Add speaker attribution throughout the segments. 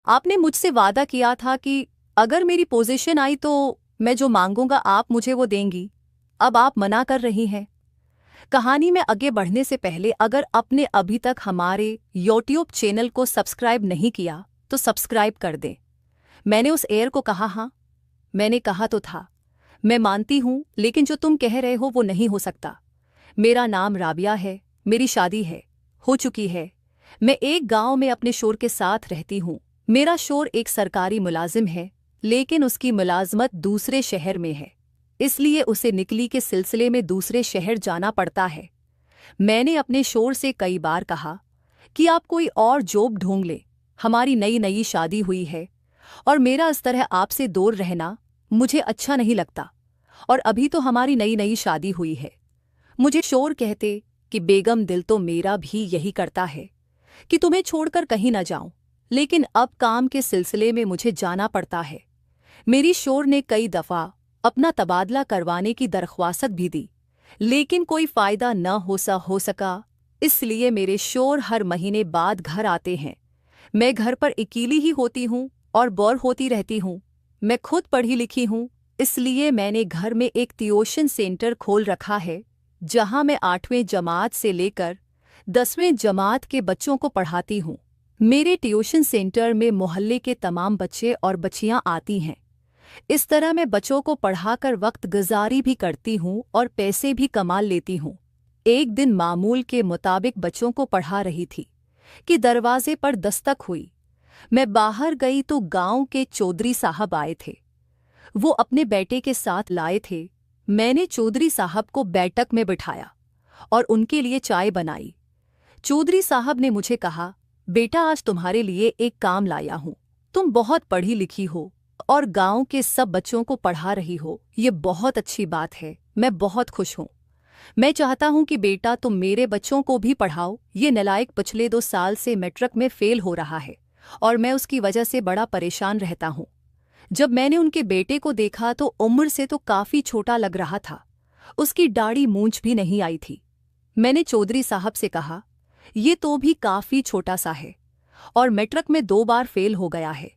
Speaker 1: आपने मुझसे वादा किया था कि अगर मेरी पोजीशन आई तो मैं जो मांगूंगा आप मुझे वो देंगी। अब आप मना कर रही हैं। कहानी में आगे बढ़ने से पहले अगर आपने अभी तक हमारे यूट्यूब चैनल को सब्सक्राइब नहीं किया तो सब्सक्राइब कर दें। मैंने उस एयर को कहा, हाँ मैंने कहा तो था, मैं मानती हूं, लेकिन जो तुम कह रहे हो वो नहीं हो सकता। मेरा नाम राबिया है, मेरी शादी हो चुकी है। मैं एक गांव में अपने शोर के साथ रहती हूं। मेरा शोर एक सरकारी मुलाजिम है, लेकिन उसकी मुलाजमत दूसरे शहर में है, इसलिए उसे निकली के सिलसिले में दूसरे शहर जाना पड़ता है। मैंने अपने शोर से कई बार कहा कि आप कोई और जॉब ढूंढ ले, हमारी नई नई शादी हुई है और मेरा इस तरह आपसे दूर रहना मुझे अच्छा नहीं लगता, और अभी तो हमारी नई नई शादी हुई है। मुझे शोर कहते कि बेगम दिल तो मेरा भी यही करता है कि तुम्हें छोड़कर कहीं न जाऊं, लेकिन अब काम के सिलसिले में मुझे जाना पड़ता है। मेरी शोर ने कई दफ़ा अपना तबादला करवाने की दरख्वास्त भी दी, लेकिन कोई फ़ायदा न हो सका, इसलिए मेरे शोर हर महीने बाद घर आते हैं। मैं घर पर अकेली ही होती हूँ और बोर होती रहती हूँ। मैं खुद पढ़ी लिखी हूँ, इसलिए मैंने घर में एक ट्यूशन सेंटर खोल रखा है, जहाँ मैं 8वीं जमात से लेकर 10वीं जमात के बच्चों को पढ़ाती हूँ। मेरे ट्यूशन सेंटर में मोहल्ले के तमाम बच्चे और बच्चियाँ आती हैं। इस तरह मैं बच्चों को पढ़ाकर वक्त गुजारी भी करती हूँ और पैसे भी कमा लेती हूँ। एक दिन मामूल के मुताबिक बच्चों को पढ़ा रही थी कि दरवाजे पर दस्तक हुई। मैं बाहर गई तो गांव के चौधरी साहब आए थे। वो अपने बेटे के साथ लाए थे। मैंने चौधरी साहब को बैठक में बिठाया और उनके लिए चाय बनाई। चौधरी साहब ने मुझे कहा, बेटा आज तुम्हारे लिए एक काम लाया हूँ। तुम बहुत पढ़ी लिखी हो और गांव के सब बच्चों को पढ़ा रही हो, ये बहुत अच्छी बात है। मैं बहुत खुश हूँ। मैं चाहता हूँ कि बेटा तुम मेरे बच्चों को भी पढ़ाओ। ये नालायक पिछले 2 साल से मैट्रिक में फेल हो रहा है और मैं उसकी वजह से बड़ा परेशान रहता हूँ। जब मैंने उनके बेटे को देखा तो उम्र से तो काफ़ी छोटा लग रहा था। उसकी दाढ़ी मूंछ भी नहीं आई थी। मैंने चौधरी साहब से कहा, ये तो भी काफ़ी छोटा सा है और मैट्रिक में 2 बार फेल हो गया है।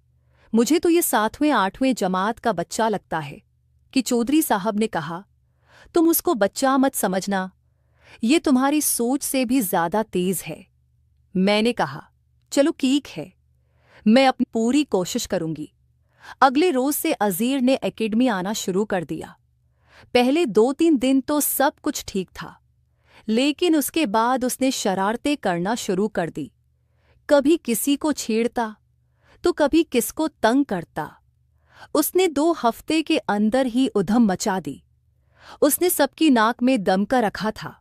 Speaker 1: मुझे तो ये 7वीं 8वीं जमात का बच्चा लगता है। कि चौधरी साहब ने कहा, तुम उसको बच्चा मत समझना, ये तुम्हारी सोच से भी ज़्यादा तेज़ है। मैंने कहा, चलो ठीक है, मैं अपनी पूरी कोशिश करूंगी। अगले रोज से अजीर ने एकेडमी आना शुरू कर दिया। पहले 2-3 दिन तो सब कुछ ठीक था, लेकिन उसके बाद उसने शरारतें करना शुरू कर दी। कभी किसी को छेड़ता तो कभी किसको तंग करता। उसने 2 हफ्ते के अंदर ही उधम मचा दी। उसने सबकी नाक में दम का रखा था,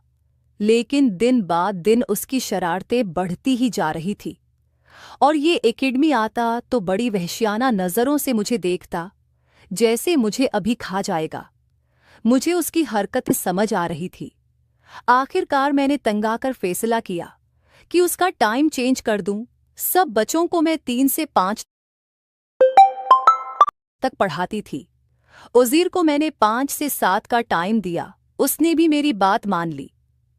Speaker 1: लेकिन दिन बाद दिन उसकी शरारतें बढ़ती ही जा रही थी। और ये एकेडमी आता तो बड़ी वहशियाना नज़रों से मुझे देखता, जैसे मुझे अभी खा जाएगा। मुझे उसकी हरकतें समझ आ रही थी। आखिरकार मैंने तंगाकर फैसला किया कि उसका टाइम चेंज कर दूं। सब बच्चों को मैं 3 से 5 तक पढ़ाती थी। उज़ीर को मैंने 5 से 7 का टाइम दिया। उसने भी मेरी बात मान ली।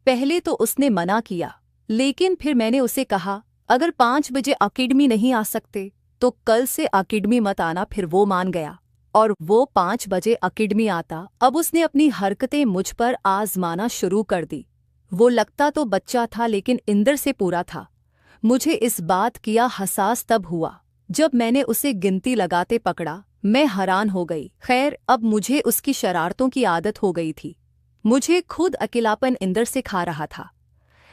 Speaker 1: पहले तो उसने मना किया, लेकिन फिर मैंने उसे कहा, अगर 5 बजे अकेडमी नहीं आ सकते तो कल से अकेडमी मत आना। फिर वो मान गया और वो 5 बजे अकेडमी आता। अब उसने अपनी हरकतें मुझ पर आजमाना शुरू कर दी। वो लगता तो बच्चा था, लेकिन इंदर से पूरा था। मुझे इस बात किया एहसास तब हुआ जब मैंने उसे गिनती लगाते पकड़ा। मैं हैरान हो गई। खैर, अब मुझे उसकी शरारतों की आदत हो गई थी। मुझे खुद अकेलापन इंदर से खा रहा था,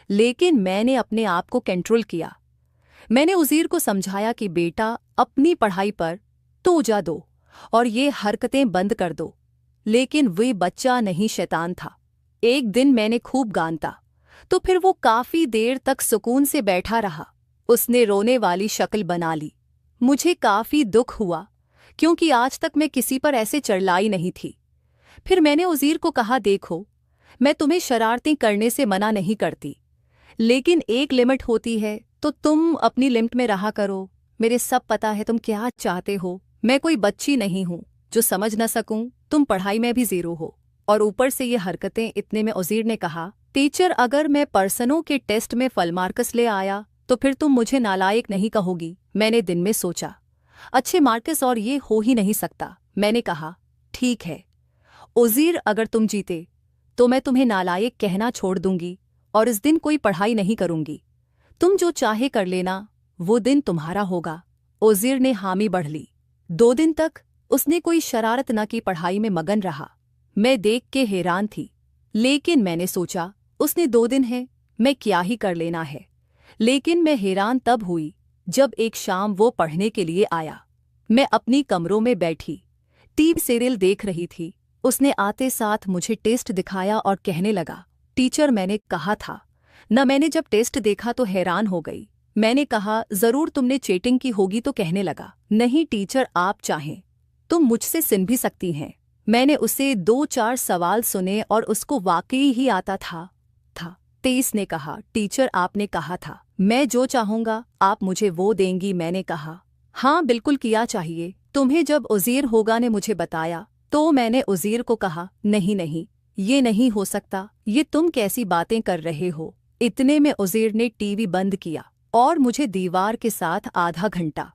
Speaker 1: लेकिन मैंने अपने आप को कंट्रोल किया। मैंने उज़ीर को समझाया कि बेटा अपनी पढ़ाई पर तवज्जो दो और ये हरकतें बंद कर दो, लेकिन वह बच्चा नहीं, शैतान था। एक दिन मैंने खूब गानता तो फिर वो काफ़ी देर तक सुकून से बैठा रहा। उसने रोने वाली शक्ल बना ली। मुझे काफ़ी दुख हुआ, क्योंकि आज तक मैं किसी पर ऐसे चिल्लाई नहीं थी। फिर मैंने उज़ीर को कहा, देखो मैं तुम्हें शरारतें करने से मना नहीं करती, लेकिन एक लिमिट होती है, तो तुम अपनी लिमिट में रहा करो। मेरे सब पता है तुम क्या चाहते हो। मैं कोई बच्ची नहीं हूँ जो समझ न सकूं। तुम पढ़ाई में भी ज़ीरो हो और ऊपर से ये हरकतें। इतने में उज़ीर ने कहा, टीचर अगर मैं पर्सनों के टेस्ट में फल मार्क्स ले आया तो फिर तुम मुझे नालायक नहीं कहोगी। मैंने दिन में सोचा अच्छे मार्क्स और ये हो ही नहीं सकता। मैंने कहा, ठीक है उज़ीर, अगर तुम जीते तो मैं तुम्हें नालायक कहना छोड़ दूंगी और इस दिन कोई पढ़ाई नहीं करूंगी। तुम जो चाहे कर लेना, वो दिन तुम्हारा होगा। उज़ीर ने हामी बढ़ ली। 2 दिन तक उसने कोई शरारत न की, पढ़ाई में मगन रहा। मैं देख के हैरान थी, लेकिन मैंने सोचा उसने 2 दिन हैं, मैं क्या ही कर लेना है। लेकिन मैं हैरान तब हुई जब एक शाम वो पढ़ने के लिए आया। मैं अपनी कमरों में बैठी टीवी सीरियल देख रही थी। उसने आते साथ मुझे टेस्ट दिखाया और कहने लगा, टीचर मैंने कहा था न। मैंने जब टेस्ट देखा तो हैरान हो गई। मैंने कहा, जरूर तुमने चीटिंग की होगी। तो कहने लगा, नहीं टीचर, आप चाहें तुम मुझसे सिन भी सकती हैं। मैंने उसे 2-4 सवाल सुने और उसको वाकई ही आता था। 23 ने कहा, टीचर आपने कहा था मैं जो चाहूंगा आप मुझे वो देंगी। मैंने कहा, हाँ बिल्कुल किया चाहिए तुम्हें। जब उज़ीर होगा ने मुझे बताया तो मैंने उज़ीर को कहा, नहीं नहीं ये नहीं हो सकता, ये तुम कैसी बातें कर रहे हो। इतने में उज़ीर ने टीवी बंद किया और मुझे दीवार के साथ आधा घंटा